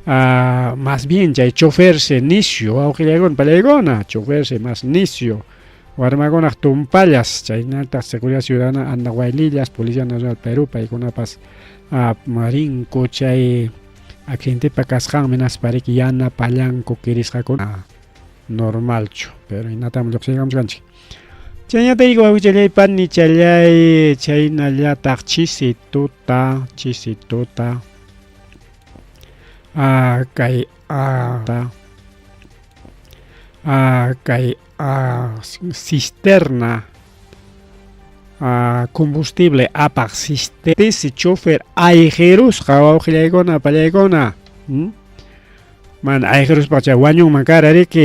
más bien chay choferse nisio awqillaykuna pallaykuna choferse más nisio warmakunaq tumpallas chaynata seguridad ciudadana andawaylillas Policía Nacional Perú paykunapas rinku chay accidentepa kasqanmi naspariki yana pallanku kirisqakuna normalchu pero inatam lluqsiykamusqanchik chayñata wawqichallaypani challay chaynallataq chisituta kay cisterna combustible apaq cisterna si chofer ayqirusqa wawqillaykuna pallaykuna mana ayqiruspa chay wañunman karariki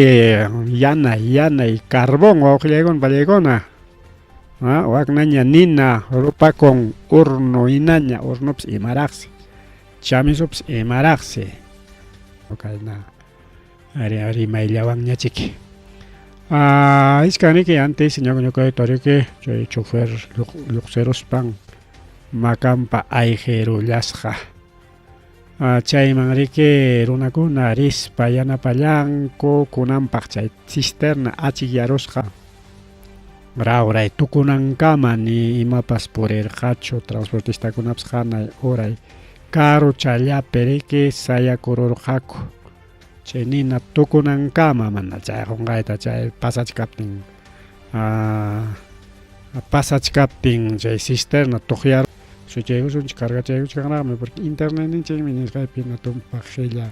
yanay carbón wawqillaykuna pallaykuna waknaña nina rupakun horno hinaña hornopas imaraqsi chamisopas imaraqsi kayna rimayllawanñachik iskaniki antes ñuka tariki chay chofer lluqsiruspan makanpa ayqirullasqa chayman riki runakuna rispa yanapallanku kunanpaq chay cisterna achikyarusqa rawray tukunankama ni imapas purirqachu transportistakunapas hanay uray karu challapi riki sayakururqaku chay nina tukunankama mana chay qunqayta chay pasachkaptin chay cisterna tuqyar suchaykusunchik kargachaykuchkanraqmi porque internet ninchikmi nisqaypina tumpaq qilla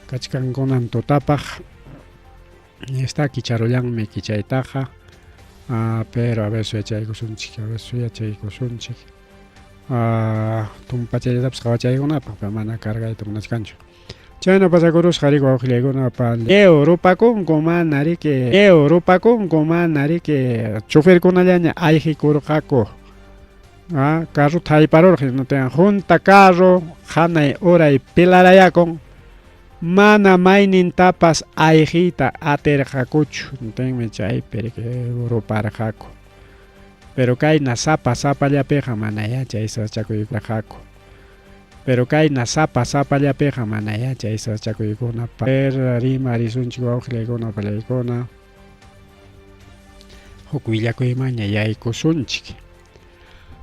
kachkankunan tutapaq está kicharullanmi kichaytaqa pero a veces yachaykusunchik tumpachayllatapas qhawachaykunapaq mana kargayta munachkanchu chayna pasakurusqa riki wawqillaykunapa Europakunku mana riki choferkunallaña ayqikurqaku carro thayparurqa hinatin junta carro hanay uray pilarayakun mana maynintapas ayqiyta atirqakuchu hinattinmi chaypi riki Europarqaku pero kayna sapallapiqa mana chay sachakuykurqaku chay sachakuykunapa rima risunchik wawqillaykuna pallaykuna huk willakuymanña yaykusunchik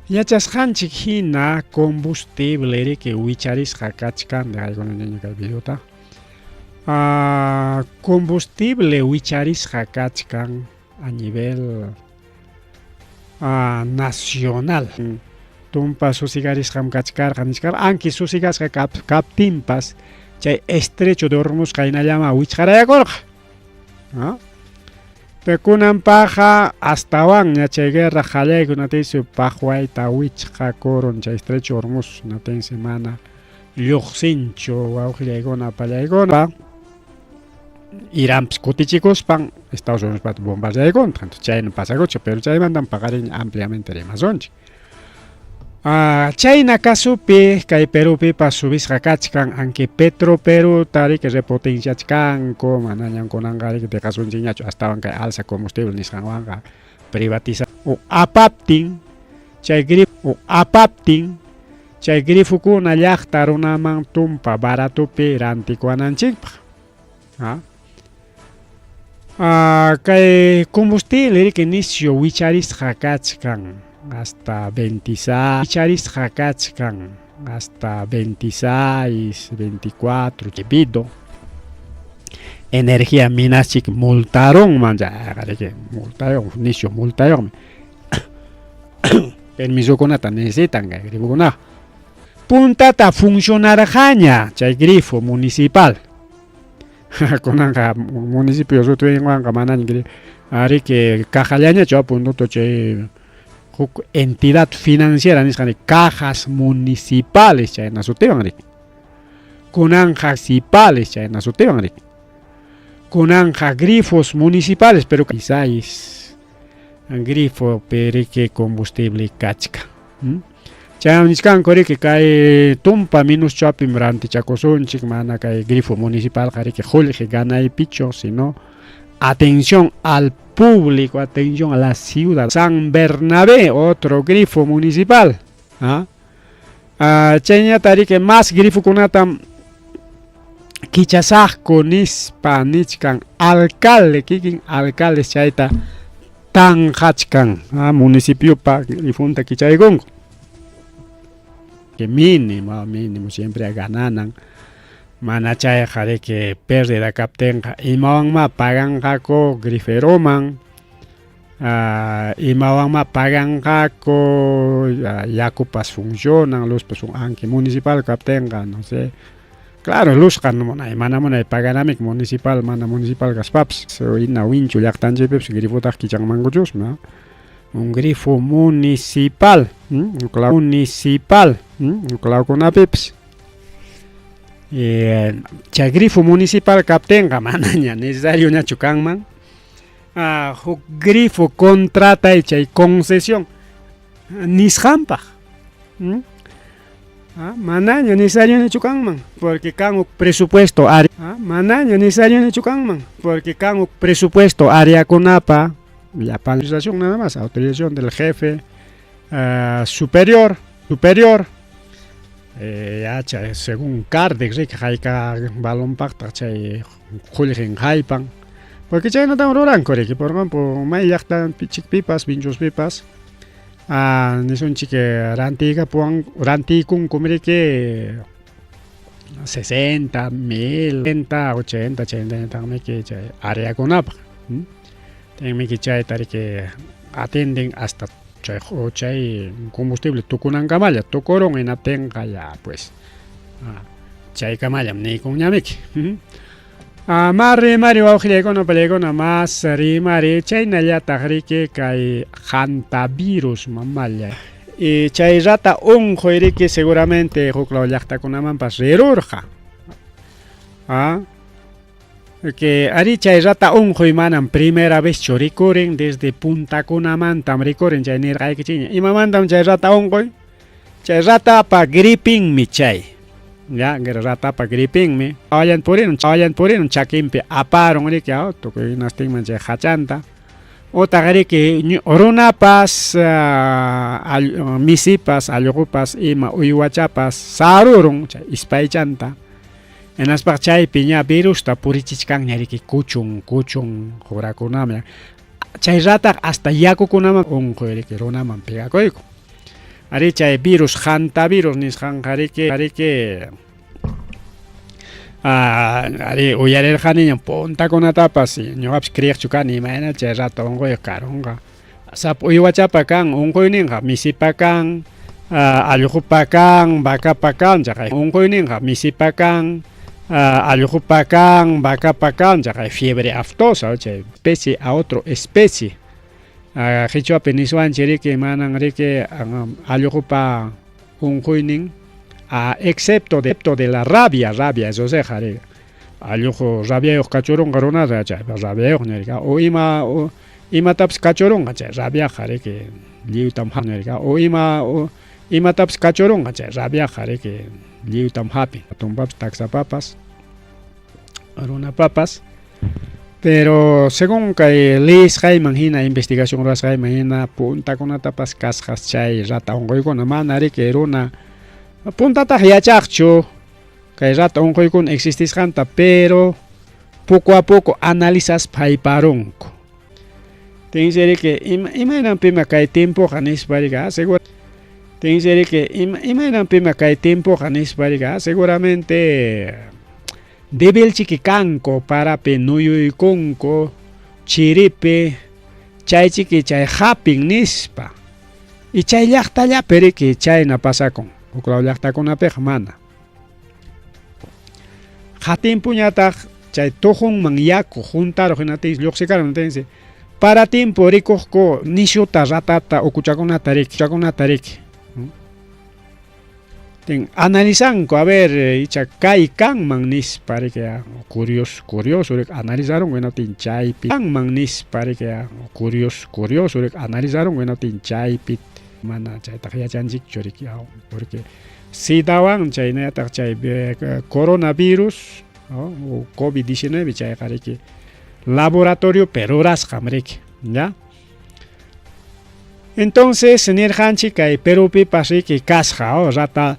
yachasqanchik hina combustible riki wicharisqa kachkan kaykunaña kay videota combustible wicharisqa kachkan a nivel nacional tumpa susigarisqam kachkarqa nishkar anki susigasqa kaptinpas chay estrecho de Hormuz qaynallama wichqarayakurqa pekunanpaqa astawan chay guerra qallaykunatinsi paqwayta wichqakurun chay estrecho Hormuz natinsi mana lluqsinchu wawqillaykuna pallaykuna Iránpas kutichikuspan Estados Unidos bombardeaykuna chayna pasakuchu pero chaymantam paqariña ampliamente rimasunchik chayna kasupi kay Perupipas subisqa kachkan anki Peru tariki repotenciachkanku manañan kunanqa riki tiqasunchikñachu astawan kay alza combustible nisqanwanqa privatiza chay grifokuna llaqta runaman tumpa baratupi rantikuananchikpaq kay combustible riki nisyu wicharisqa kachkan hasta 26 wicharisqa kachkan hasta 26, 24 chipido energía minachik multaronman nisyu multaronmi permisokunata necesitan kay grifokuna puntata funcionarqaña chay grifo municipal kunanqa municipio sutuywanqa manaña riki cajallañachu apuntuto chay huk entidad financiera nisqani cajas municipales chayna sutiwan riki kunanqa cipales chayna sutiwan riki kunanqa grifos municipales pero quizás grifo riki combustible kachka chayman nisqanku riki kay tumpa minuschapim rantichakusunchik mana kay grifo municipal riki qullqi ganaypichu sino atención al público, atención a la ciudad. San Bernabé, otro grifo municipal. Chayñata riki más grifo kunatam kichasaqku nispa nichkan alcalde kikin alcalde chayta tanqachkan municipiopa difunta kichaykunku que mínimo siempre gananan mana chay que pérdida kaptenqa imawanma paganqaku griferoman imawanma paganqaku yakupas funcionan luzpas aunque municipal kaptenqa no sé claro luzqa mana paganamik municipal mana municipal kaspapas so ina winchu llaqtanchaypipas grifotaq kichanmankuchusma un grifo municipal claukunapipas chay grifo municipal kaptenqa manaña necesario ñachu kanman huk grifo contrata chay concesión nisqanpaq manaña necesario ñachu kanman porque kan huk presupuesto manaña necesario ñachu kanman porque kan huk presupuesto áreakunapa la autorización nada más autorización del jefe superior ya chay según Cardex que hayka balón pacta chay julgen haypan porque chay no tan ruranco que por ejemplo may llaqtan pichikpipas pinchuspipas nisun chique rantiga puan rantikun kumrike 60,000 80 también que chay área kunapa tenme que chay que atienden hasta chay combustible tukunan kamalla tukuron en atenga ya pues chay kamalla ni con ñamiki mari wawqillaykuno palaykuna mas rimari chaynallata riki kay hantavirus mamalla chay rata unquy riki seguramente huklaw llaqtakunamanpas rirurqa que ari chay rata unquy manan primera vez churikurin desde puntakunamantam rikurin chay nirqaykichiña imamantam chay rata unquy chay ratapa gripinmi chay ya ratapa gripinmi awayan purin chakinpi aparun riki tukuy nastinman chay hachanta utaq riki runapas misipas allqupas ima uywachapas sarurun chay ispaychanta enaspaq chaypi ña virusta purichichkanña riki kuchun jurakunamya chay rataq hasta yakukunaman unquy riki runaman pigakuyku ari chay virus hantavirus nisqanqa riki ari uyarirqaniña puntakunatapas ñuqapis kriyiqchu kani imayna chay rata unquy karunqa sap uywachapa kan unquyninqa misipa kan allqupa kan vacapa kan chaqay unquyninqa misipa kan allqupa kan vacapa kan chaqay fiebre aftosa chay especie a otro especie qichwapi niswanchik riki manan riki allqupa unquynin excepto de la rabia eso se jare allqu rabiayuq kachurunqa runata chay rabiayuq nirqa o imatapas kachurunqa chay rabiaqa riki lliwtam nirqa o imatapas kachurunqa chay rabiaqa riki lliwtam hapin tumbapas taksapapas runapapas pero según kay Liz Jaiman hina investigación ras Jaiman hina puntakunatapas kasqas chay rata unquykuna mana riki runa puntataq yachaqchu kay rata unquykuna existisqanta pero poco a poco analizas payparunku tinsi riki imaynanpima kay timpuqa nisparika seguro tinsi riki imaynanpima kay timpuqa nisparika seguramente debilchiki kanko parapi nuyuykunku chiripi chaychiki chay hapin nispa y chay llaqtallapi riki chayna pasakun uklaw llaqtakunapiqa mana hatimpuñataq chay tujunman yaku juntaruq hinatis lluqsikaran tinsi para tiempo rikuqku nishuta ratata ukuchakunata riki analizanku a ver icha kay kanman nispa riki curioso riki analizaron wenatin chaypi kanman nispa riki curioso riki analizaron wenatin chaypi mana chaytaq yachanchikchu riki porque sidawan chaynataq chay coronavirus o COVID-19 chayqa riki laboratorio perurasqam riki ya entonces nirqanchik kay Perupipas riki kasqa rata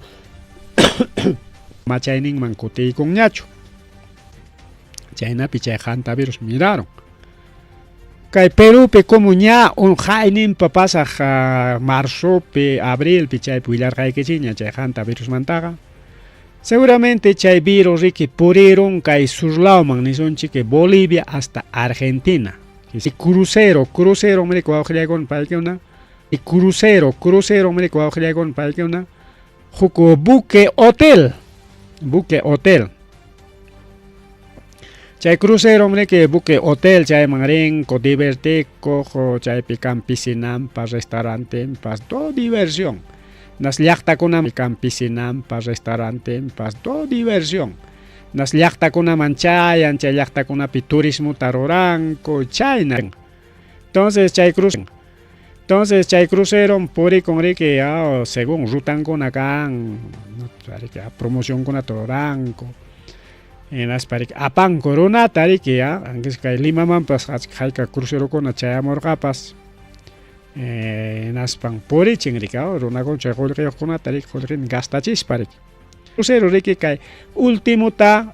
machayninman kutiykunñachu Chaynapi chay hantavirus miraron. Kay Perupi como ña un jainimpa pasaq marzopi, abrilpi chaypi willarqaykichikña chay hantavirus mantaqa. Seguramente chay virus riki puriron kay surlawman nisunchik Bolivia hasta Argentina. Crucero mri wawqillaykuna paykuna. Y crucero mri wawqillaykuna paykuna. Huku buque hotel. Chay crucero mri buque hotel chay manrinko divertico, chaypi kan piscinampas, restaurantempas, todo diversión. Nas llaqtakunaman kan piscinampas, restaurantempas, todo diversión. Nas llaqtakunaman chayan, chay llaqtakunapi turismuta ruranku, chayna. Entonces chay crucero purikun riki según rutankuna kan, promocionkunata ruranku. Enasparik apanku runata riki anques kay Limamanpas hayka crucerokuna chayamurqapas. Naspan purichin riki runakuna chay qullqiyuqkunata riki qullqin gastachispa riki. Crucero riki kay ultimuta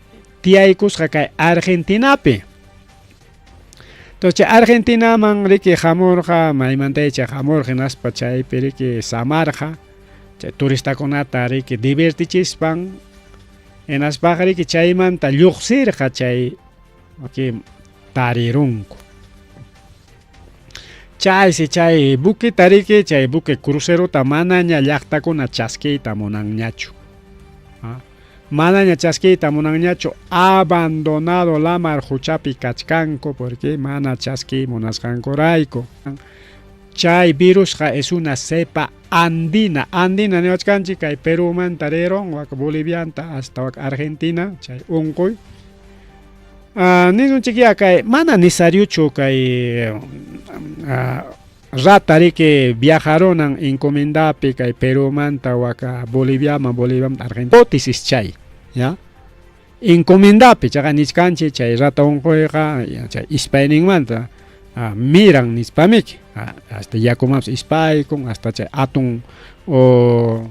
tiyaykusqa kay Argentinapi. Entonces chay Argentinaman riki hamurqa maymantaycha hamurqa naspa chaypi riki samarqa chay turistakunata riki divertichispan. Enaspaq riki chaymanta lluqsirqa chay tarirunku. Chay buquita riki chay buque crucerota manaña llaqtakuna chaskiyta munanñachu. Manaña chaskiyta munanñachu, abandonado lamar huchapi kachkanku porque mana chaskiy munasqankurayku. Chay virusqa es una cepa andina niwachkanchik kay Perú manta reron wak Bolivianta hasta wak Argentina chay unquy. Nisunchik ya kay mana necesariuchu kay rata riki viajaronan encomendapi kay Perú manta wak Boliviaman Argentina. Hipótesis chay, ya. Encomendapi chaqa nichkanchik chay rata unquyqa chay ispayninmanta miran nispamiki. Hasta yakumaps ispaykun, hasta chay atun o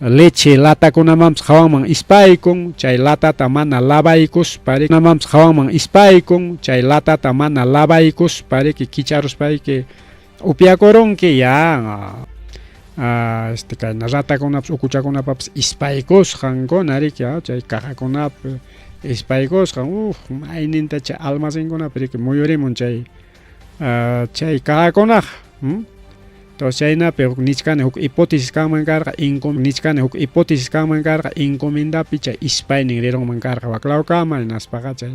leche latakunamanpas hawanman ispaykun, chay latata mana labaykus pariki kunamanpas hawanman ispaykun, chay latata mana labaykus pariki kicharuspayki upiakurunki ya kay ratakunapas ukuchakunapapas ispaykusqankuna riki chay cajakunapi ispaykusqan mayninta chay almacenkunapi riki muyurimun chay cajakunaj. Entonces chaynapi nichkani huk hipótesis kanman karqa encomendapi chay ispaynin rirunman karqa waklawkama naspaqa chay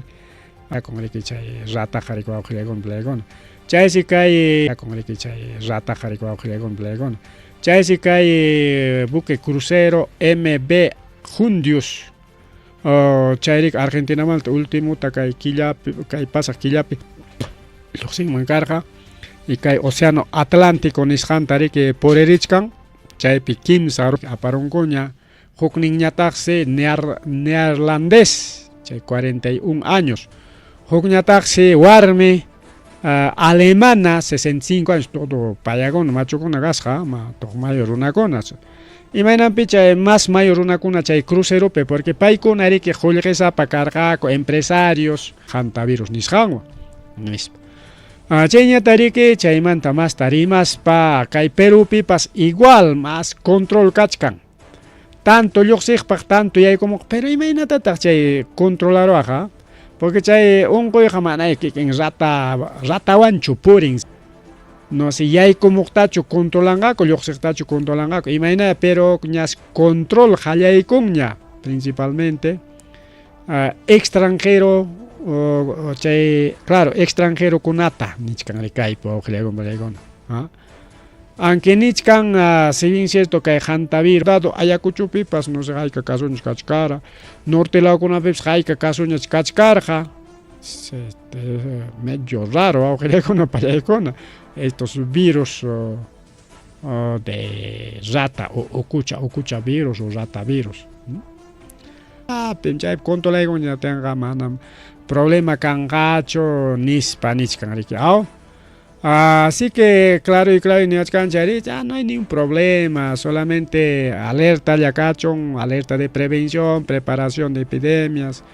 yakun riki chay rataqa riki wawqillaykuna palaykuna. Chaysi kay yakun riki chay rataqa riki wawqillaykuna palaykuna. Chaysi kay buque crucero MB Jundius chay riki Argentinamanta ultimuta kay killapi kay pasaq killapi lluqsinman karqa. Y kay Océano Atlántico nisqanta riki puririchkan chaypi kimsa aparunkuña hukninñataqsi neerlandés chay 41 años, hukñataqsi warmi alemana 65 años, todo payakuna machukuna kasqa toq mayor runakuna. Imaynanpi chay más mayor runakuna chay cruceropi porque paykuna riki qullqisapa karqaku empresarios hantavirus nisqanwan nispa. Chayñata riki chaymanta mas tarimaspa kay Perupipas igual más control kachkan. Tanto lluqsiqpaq tanto yaykumuq, pero imaynatataq chay controlaruaqa, porque chay unquyqa manay kikin ratawanchu purin. No si yaykumuqtachu controlanqaku, lluqsiqtachu controlanqaku, imayna pero ñas control qallaykunña principalmente extranjero. Chay claro extranjero kunata nichkan rikaypi wawqillaykuna. Aunque nichkan si bien cierto kay hantavirus dado Ayacuchupipas no sé hayka kasuñas kachkara, norte lawkunapipas hayka kasuñas kachkarqa, medio raro wawqillaykuna pallaykuna estos virus de rata o ukucha virus o rata virus. Pinchay controlaykunña tenga manam problema kanqachu nispa nichkan riki. Así que claro niachkanchari no hay ningún problema, solamente alerta yakachon, alerta de prevención, preparación de epidemias,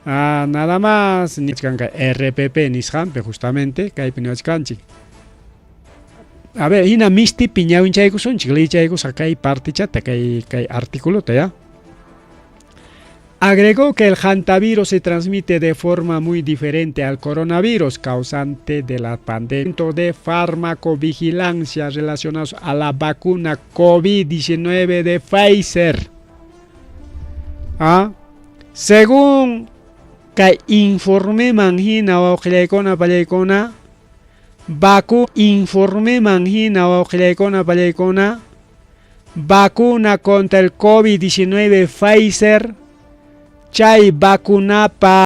Nada más niscan RPP nishampe justamente kay pinachkanchik. A ver, hina misti piñawinchaykusun chiklichaykus kay partichata kay artículo ya. Agregó que el hantavirus se transmite de forma muy diferente al coronavirus causante de la pandemia de farmacovigilancia relacionados a la vacuna COVID-19 de Pfizer. Según que informe manjina o khleikona palaykona vacuna contra el COVID-19 Pfizer chay vacunapa